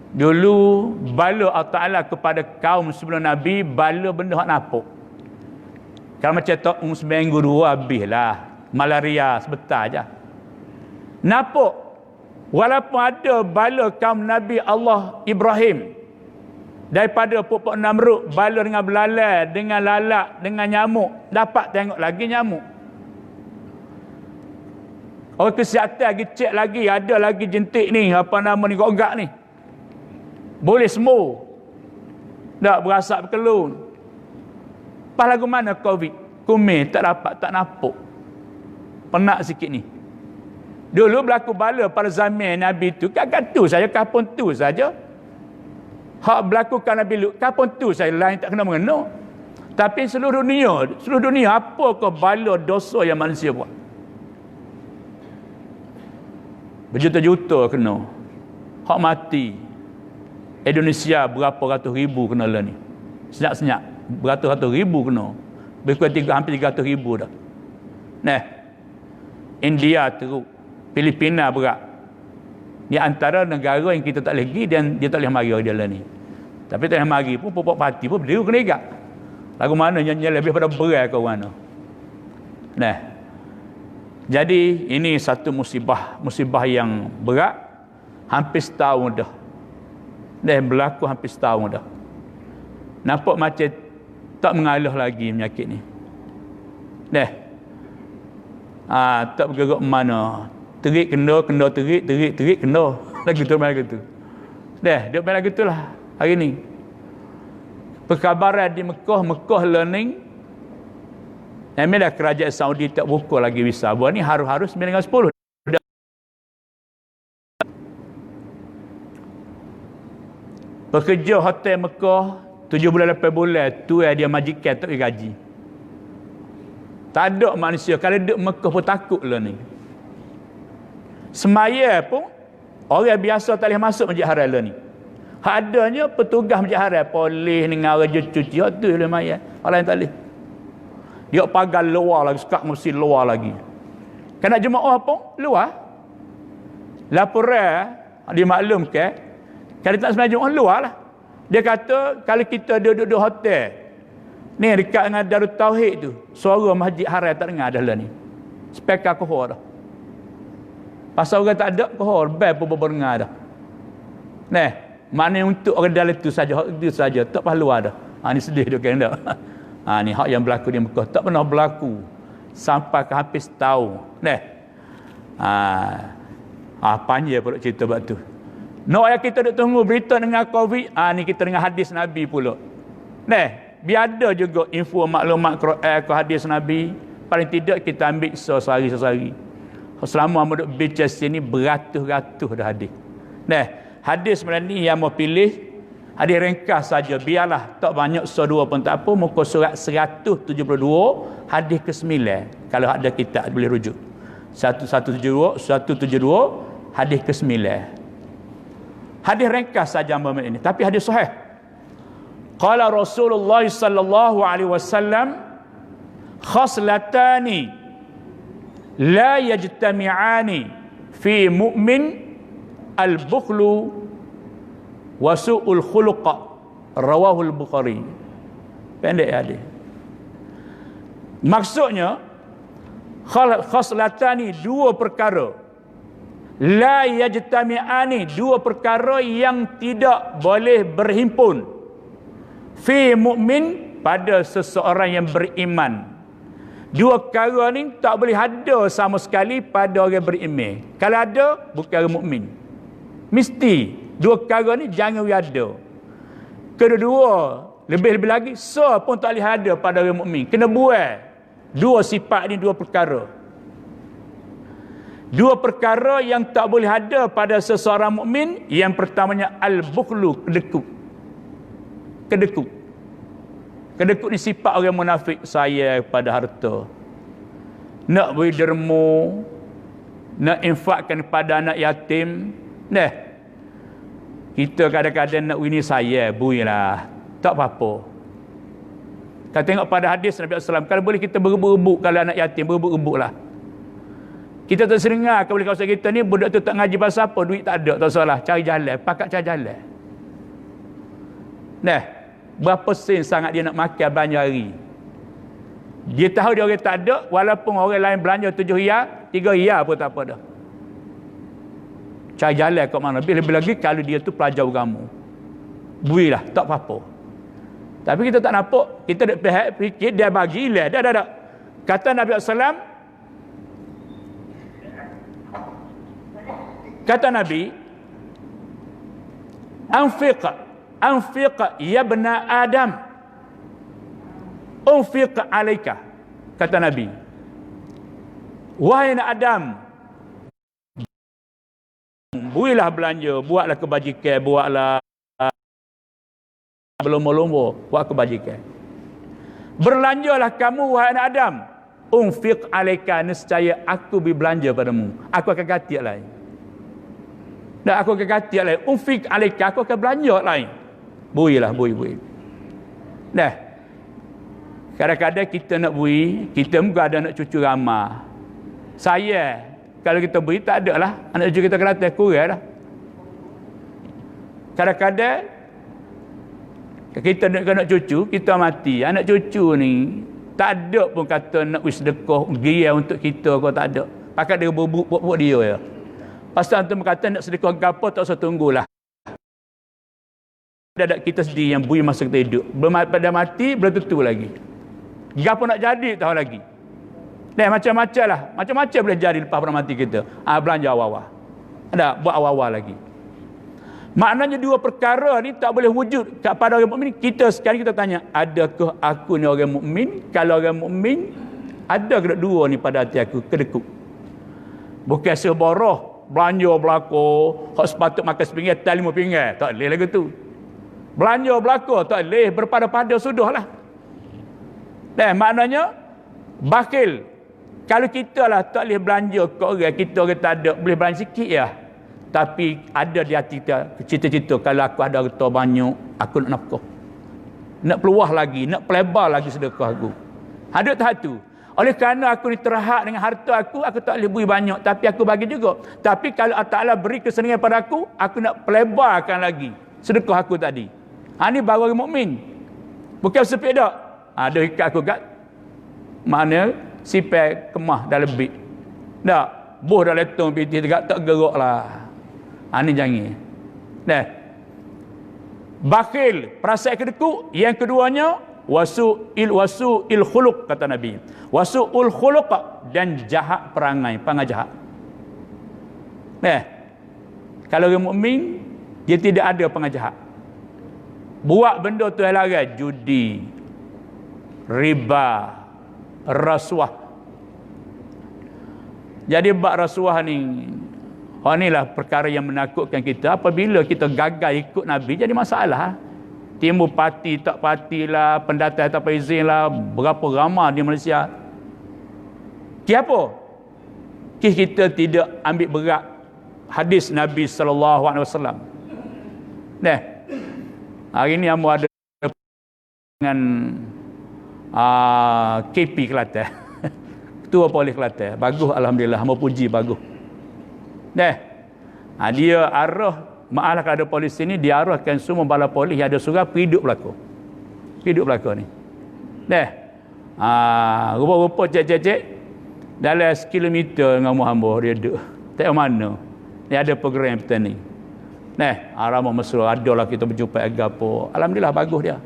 Dulu bala Allah Ta'ala kepada kaum sebelum Nabi, bala benda hak napuk. Kalau macam tu seminggu dua habislah. Malaria sebentar aja. Napuk. Walaupun ada bala kaum Nabi Allah Ibrahim, daripada pokok Namrud, bala dengan belalai, dengan lalak, dengan nyamuk, dapat tengok lagi nyamuk. Orang kesihatan lagi cek lagi, ada lagi jentik ni, apa nama ni, gogak ni. Boleh sembuh. Tak berasap berkelun. Pas lagu mana COVID? Kumir, tak dapat, tak napuk. Penak sikit ni. Dulu berlaku bala pada zaman Nabi tu, kakak tu saja, kapun tu saja. Hak berlaku kan Nabi Lut, kapun tu saja, lain tak kena mengena. Tapi seluruh dunia, apakah bala dosa yang manusia buat? Berjuta-juta kena. Hak mati. Indonesia berapa ratus ribu kena lah ni. Senyap-senyap. Beratus-ratus ribu kena. Hampir 300 ribu dah. Nah, India teruk. Filipina berat. Di antara negara yang kita tak boleh pergi dan dia tak boleh mari dia lah ni. Tapi tak boleh mari pun, popok parti pun berdiri kena ikat. Lagu mana yang lebih pada berat ke mana. Nah, jadi ini satu musibah yang berat. Hampir setahun dah. Berlaku hampir setahun dah. Nampak macam tak mengalah lagi penyakit ni. Tak bergerak mana. Terik kena, terik kena. Lagu tu. Dia main lagu tu lah hari ni. Perkabaran di Mekah learning. Dah kerajaan Saudi tak buka lagi visa. Buat ni harus 9/10. Pekerja hotel Mekah 7 bulan 8 bulan tu dia majikan tak gaji. Tak ada manusia kalau duduk Mekah pun takut lah ni. Semaya pun orang biasa tak boleh masuk Masjid Haram lah ni. Adanya petugas Masjid Haram, polis dengan raja cuci, tu boleh maya. Orang tak boleh. Dia pagar luar lagi, sekat mesti luar lagi. Kena jemaah pun luar. Laporan dimaklumkan, kalau tak sembahyang jemaah luar lah. Dia kata kalau kita duduk hotel ni dekat dengan Darut Tauhid tu, suara Masjid Haram tak dengar dah lah ni. Speaker kohor dah. Pasal orang tak ada kohor, bel pun berdengar dah. Mana untuk orang dalam tu saja, tak perlu ada. Ni sedih dia kan tak. Ni hak yang berlaku di Mekah tak pernah berlaku sampai ke hampir setahun. Panjang pula cerita buat tu. Nak ayat kita duk tunggu berita dengan COVID, ni kita dengan hadis Nabi pula. Biar ada juga info maklumat Quran ke hadis Nabi. Paling tidak kita ambil sehari-sehari. Selama mu duk bincang sini beratus-ratus dah hadis. Hadis sebenarnya ni yang mau pilih hadis ringkas saja, biarlah tak banyak dua pun tak apa. Muka surat 172 hadis ke-9 kalau ada kitab boleh rujuk. 172 hadis ke-9. Hadis ringkas saja hamba ini, tapi hadis sahih. Qala Rasulullah sallallahu alaihi wasallam, khaslatani la yajtami'ani fi mu'min al-bukhlu wa su'ul khuluq, rawahu al-Bukhari. Pendek hadis. Maksudnya khaslatani, dua perkara, la yajtami'ani, dua perkara yang tidak boleh berhimpun, fi mu'min, pada seseorang yang beriman. Dua perkara ni tak boleh ada sama sekali pada orang beriman. Kalau ada, bukan orang mukmin. Mesti dua perkara ni jangan ada. Kedua, lebih-lebih lagi, pun tak boleh ada pada orang mukmin. Kena buat dua sifat ni, dua perkara. Dua perkara yang tak boleh ada pada seseorang mukmin. Yang pertamanya al-bukhlu, kedekut. Kedekut ni sifat orang munafik, saya pada harta. Nak beri derma, nak infakkan kepada anak yatim. Kita kadang-kadang nak ini saya, berilah. Tak apa-apa. Kita tengok pada hadis Nabi SAW, kalau boleh kita berebut-rebut kalau anak yatim, berebut-rebutlah. Kita terserengar kalau boleh kawasan kita ni, budak tu tak ngaji pasal apa, duit tak ada, tak salah. Cari jalan, pakat cari jalan. Berapa sen sangat dia nak makan belanja hari. Dia tahu dia orang tak ada, walaupun orang lain belanja 7 riyal, 3 riyal pun tak apa dah. Cari jalan kat mana. Lebih lagi kalau dia tu pelajar agama. Berilah, tak apa-apa. Tapi kita tak nampak, kita nak fikir dia bagilah. Dah. Kata Nabi SAW, kata Nabi, Anfiq ya bna Adam, unfiq alaika. Kata Nabi, wahai anak Adam, berilah belanja, buatlah kebajikan, buatlah berlomba-lomba, buat kebajikan. Berlanjalah kamu, wahai anak Adam, unfiq alaika, nescaya aku beri belanja padamu, aku akan ganti lain. Dan aku akan ganti lain. Unfiq alaika, aku akan belanja lain. Berilah, beri. Kadang-kadang kita nak beri, kita muka ada anak cucu ramah. Saya, kalau kita beri, tak ada lah. Anak cucu kita kelihatan kurang lah. Kadang-kadang, kita nak cucu, kita mati. Anak cucu ni, tak ada pun kata nak sedekah, geria untuk kita, kau tak ada. Pakat dia buat dia ya. Pasal tu berkata nak sedekah apa, tak usah tunggulah. Ada kita sendiri yang beri masa kita hidup. Pada mati, belum tentu lagi. Apa nak jadi, tahu lagi. Macam-macam lah. Macam-macam boleh jadi lepas pada mati kita. Belanja awal-awal. Ada, buat awal-awal lagi. Maknanya dua perkara ni tak boleh wujud kepada orang mukmin. Sekarang kita tanya, adakah aku ni orang mukmin? Kalau orang mukmin, ada ke dua ni pada hati aku? Kedekut. Bukan seborah, belanja belakang, hak sepatut makan sepinggan, tak 5 pinggan. Tak boleh lagu tu. Belanja belakang, tak boleh, berpada-pada sudahlah. Maknanya, bakil. Kalau kita lah tak boleh belanja ke orang, kita orang tak ada, boleh belanja sikit ya. Tapi ada di hati kita, cita-cita, kalau aku ada harta banyak, aku nak nafkah. Nak peluah lagi, nak pelebar lagi sedekah aku. Ada tahap tu. Oleh kerana aku ni terhad dengan harta aku tak boleh beri banyak, tapi aku bagi juga. Tapi kalau Allah Ta'ala beri kesenangan pada aku nak pelebarkan lagi sedekah aku tadi. Ini baru orang mukmin. Bukan sepik tak. Ada ikat aku kat mana sipek kemah dah lebih. Tak. Boh dah letong piti tegak tak gerak lah. Ini jangan. Bakhil, perasaan kedekut. Yang keduanya, wasu'il khuluq, kata Nabi. Wasu'ul khuluq, dan jahat perangai jahat. Kalau orang mukmin, dia tidak ada pengajahan. Buat benda tu yang larang, judi, riba, rasuah. Jadi bab rasuah ni, inilah perkara yang menakutkan kita. Apabila kita gagal ikut Nabi, jadi masalah. Timbul parti tak parti lah, pendatang tak izin lah, berapa ramai di Malaysia. Kenapa? Kita tidak ambil berat hadis Nabi SAW. Hari ni Ambo ada dengan KP Kelantan. Ketua Polis Kelantan. Bagus, alhamdulillah. Ambo puji bagus. Dia arah, maaflah kalau ada polis sini, dia arahkan semua bala polis yang ada surat pergi duduk belakang. Pergi duduk belakang ni. Rupa-rupa cek-cek dalam 1 kilometer dengan rumah Ambo dia duduk. Tak mana. Dia ada program petani. Ramah mesra, adalah kita berjumpa agapo. Alhamdulillah bagus dia.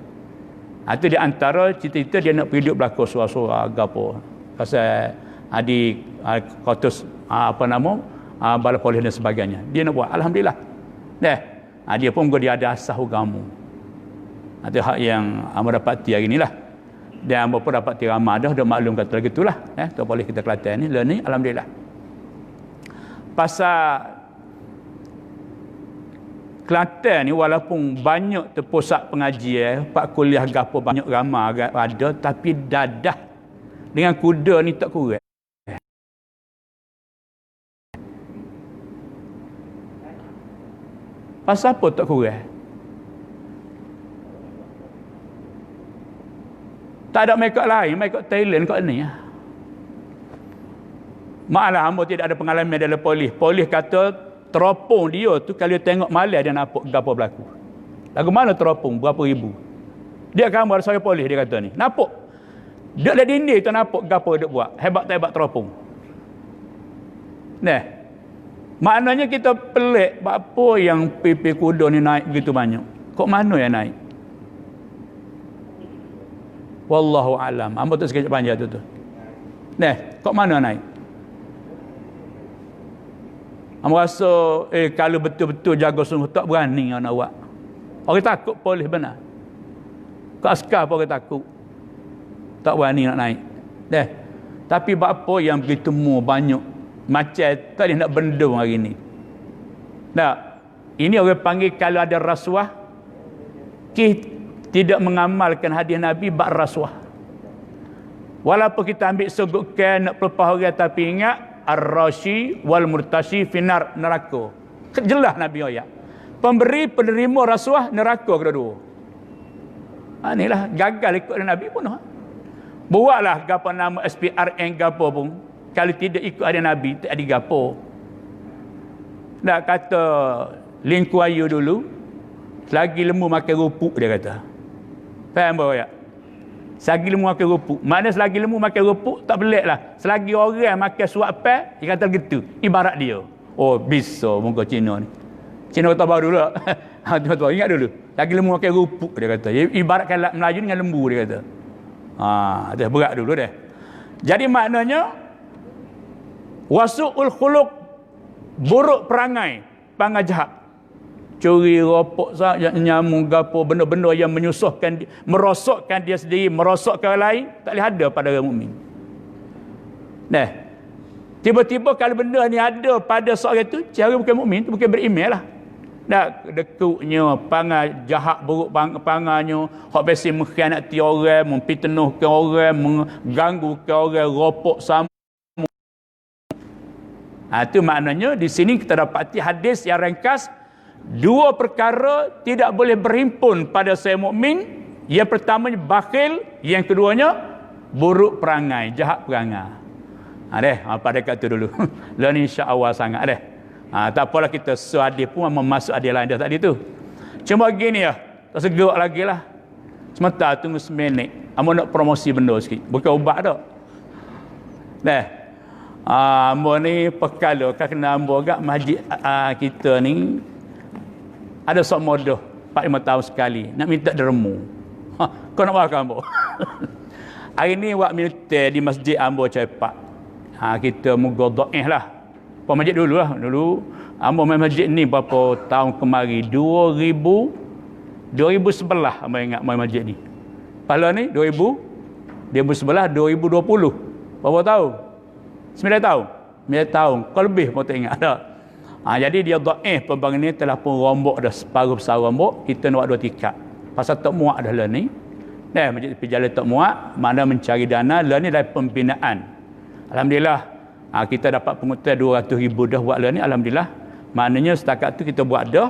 Itu di antara cita-cita dia nak pergi duduk belakang suara-suara agapo. Pasal adik kotus bala polis dan sebagainya. Dia nak buat. Alhamdulillah. Dia pun dia ada asas agama. Itu hak yang Amba dapati hari inilah. Dan Amba pun dapat ramah dah maklum kata lagi itulah. Tu polis kita Kelantan ni, ni alhamdulillah. Pasal Kelantan ni walaupun banyak terpusat pengajian, pak kuliah gapo banyak ramai ada, tapi dadah dengan kuda ni tak kurang. Pasal apa tak kurang? Tak ada makeup lain, makeup Thailand kat ni. Maklumlah hamba tidak ada pengalaman dalam polis. Polis kata teropong dia tu kalau dia tengok malam dia nampak gapo berlaku. Lagu mana teropong berapa ribu. Dia gambar saya polis dia kata ni. Nampak. Dia ada dinding tu nampak gapo dia buat. Hebat tak hebat teropong. Maknanya kita pelik apa yang PP kuda ni naik begitu banyak. Kok mana yang naik? Wallahu alam. Hamba tak sekejap panjang tu. Kok mana naik? Hamba rasa kalau betul-betul jaga sungguh tak berani nak buat. Orang takut polis benar. Kok askar pun orang takut. Tak berani nak naik. Tapi apa yang begitu banyak macam tadi nak bendung hari ni. Ini orang panggil kalau ada rasuah, tidak mengamalkan hadis Nabi bab rasuah. Walaupun kita ambil sudutkan nak pelepah orang, tapi ingat ar-rashi wal murtashi finar, neraka. Jelas Nabi ayat. Pemberi penerima rasuah neraka kedua-dua. Inilah gagal ikut Nabi pun. Buatlah gapo nama SPRN gapo pun. Kalau tidak ikut ada Nabi, tak ada gapo. Nak kata Ling Kuan Yew dulu, selagi lembu makan rupuk dia kata. Faham bahawa ya? Selagi lembu makan rupuk. Mana selagi lembu makan rupuk, tak pelik lah. Selagi orang makan suap pek, dia kata gitu. Ibarat dia. Oh, bisa muka Cina ni. Cina kata baru dulu. Tuan-tuan, ingat dulu. Selagi lembu makan rupuk, dia kata. Ibaratkan Melayu dengan lembu, dia kata. Dah berat dulu dah. Jadi maknanya, wasu'ul khuluq, buruk perangai, perangai jahat. Curi, ropok, nyamuk, gapo, benda-benda yang menyusahkan, merosakkan dia sendiri, merosakkan orang lain, tak boleh ada pada orang mukmin. Tiba-tiba kalau benda ni ada pada seorang itu, cara bukan mukmin, itu bukan beriman lah. Dekuknya, pangai jahat, buruk pangainya, hak biasa mengkhianati orang, memfitnahkan orang, mengganggukan orang, ropok sama. Itu maknanya di sini kita dapati hadis yang ringkas, dua perkara tidak boleh berhimpun pada seorang mukmin. Yang pertamanya bakhil, yang keduanya buruk perangai, jahat perangai. Pada kat tu dulu. Lain insya-Allah sangat tak apalah kita hadis pun masuk hadis lain dah tadi tu. Cuma gini ya, tak segera lagi lah. Sementara tunggu seminit. Amo nak promosi benda sikit. Bukan ubat dak. Ambo ni pekalo kena ambo agak masjid kita ni ada sok modoh 4-5 tahun sekali nak minta deremu. Kau nak makan ambo? Hari ni buat minta di masjid ambo cepat. Kita mugodhaih lah. Pak masjid dulu lah. Dulu ambo main masjid ni berapa tahun kemari? 2011 ambo ingat main masjid ni. Pahala ni 2011 2020. Berapa tahun? 9 tahun. 9 tahun. Kau lebih kau tak ingat tak? Jadi dia dhaif pembangunan ni telah pun rombok dah separuh besar rombok. Kita nak buat 2 tingkat. Pasal tak muat dah lah ni. Masjid tepi jalan tak muat, mana mencari dana, lah ni dari pembinaan. Alhamdulillah, kita dapat pengutan 200,000 dah buat lah ni, alhamdulillah. Maknanya setakat tu kita buat dah.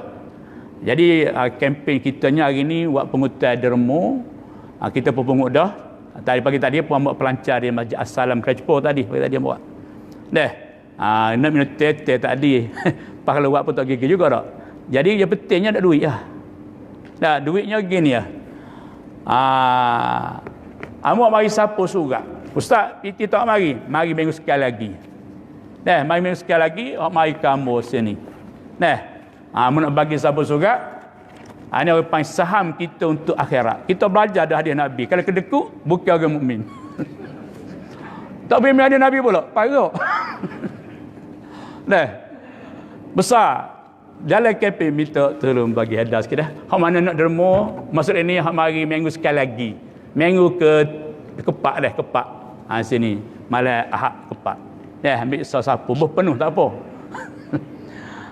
Jadi kempen kitanya hari ni buat pengutan derma. Kita pun pungut dah. Pagi tadi pun buat pelancar di Masjid As-Salam Krajpo tadi, pagi tadi buat. Nak minum teh tadi. Pak kalau buat pun tak gigi juga tak. Jadi yang pentingnya ada duit lah. Duitnya gini ya. Amu mari siapa surat? Ustaz, kita tak mari. Mari minggu sekali lagi. Mari minggu sekali lagi, mari kamu sini. Amu nak bagi siapa surat? Ini orang panggil saham kita untuk akhirat. Kita belajar dah hadis Nabi. Kalau kedekut, bukan orang mukmin. Tak boleh hadis Nabi pula. Parah. Besar. Dalam kempen minta tolong bagi hadiah sikit dah. Hak mana nak derma, maksud ini hak mari minggu sekali lagi. Minggu kepak kepak. Sini. Malam Ahad kepak. Ambil siapa penuh tak apa.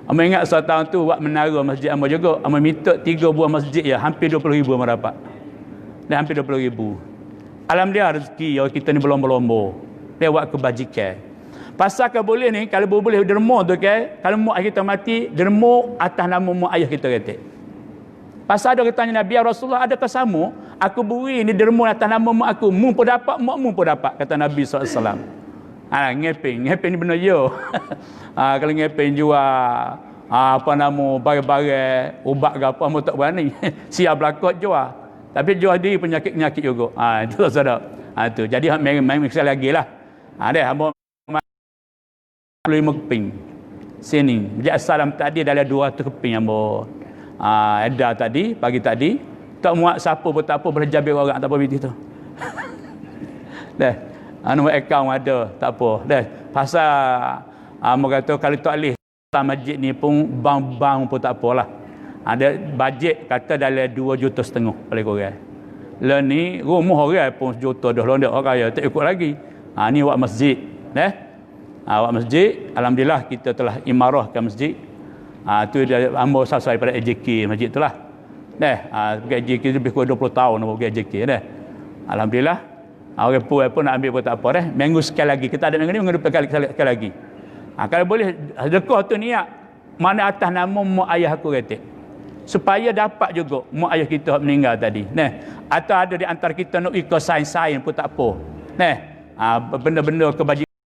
Amba ingat satu tahun tu buat menara masjid amba juga. Amba minta 3 buah masjid ya, hampir 20,000 amba dapat. Hampir 20,000. Alhamdulillah rezeki ya kita ni berlomba-lomba. Dia buat kebajikan. Pasal kalau boleh ni, kalau boleh derma tu kalau mak ayah kita mati, derma atas nama mak ayah kita kata. Pasal ada tanya Nabi, ya Rasulullah, adakah sama? Aku beri ni derma atas nama mak aku. Mu pun dapat, makmu pun dapat, kata Nabi SAW. Ngeping ni benar ya. Kalau ngeping jual barang-barang ubat ke apa, mu tak berani. Siap belakot jual. Tapi jual diri penyakit-penyakit juga. Itu saudara. Itu. Jadi main sekali lagi lah. Hamba 5 keping. Sini. Masjid As-Salam tadi dalam 200 keping hamba. Ada tadi, pagi tadi. Tak muat siapa pun tak apa, boleh jabir orang tak apa begitu. Nombor akaun ada, tak apa. Pasal kata kalau tak boleh masjid ni pun bang pun tak apalah. Ada bajet kata dalam 2,5 juta paling kurang. Lah ni rumah orang pun 1 juta dah londak orang kaya tak ikut lagi. Ni buat masjid, buat masjid. Alhamdulillah kita telah imarahkan masjid. Tu dia ambil selesai pada AJK masjid itulah. AJK lebih kurang 20 tahun nak AJK Alhamdulillah. Orang pun nak ambil pun tak apa Minggu sekali lagi. Kita ada minggu ni, minggu depan sekali lagi. Kalau boleh sedekah tu niat mana atas nama mak ayah aku kata. Supaya dapat juga mak ayah kita meninggal tadi. Atau ada di antara kita nak ikut sain-sain pun tak apa. Benda-benda kebajikan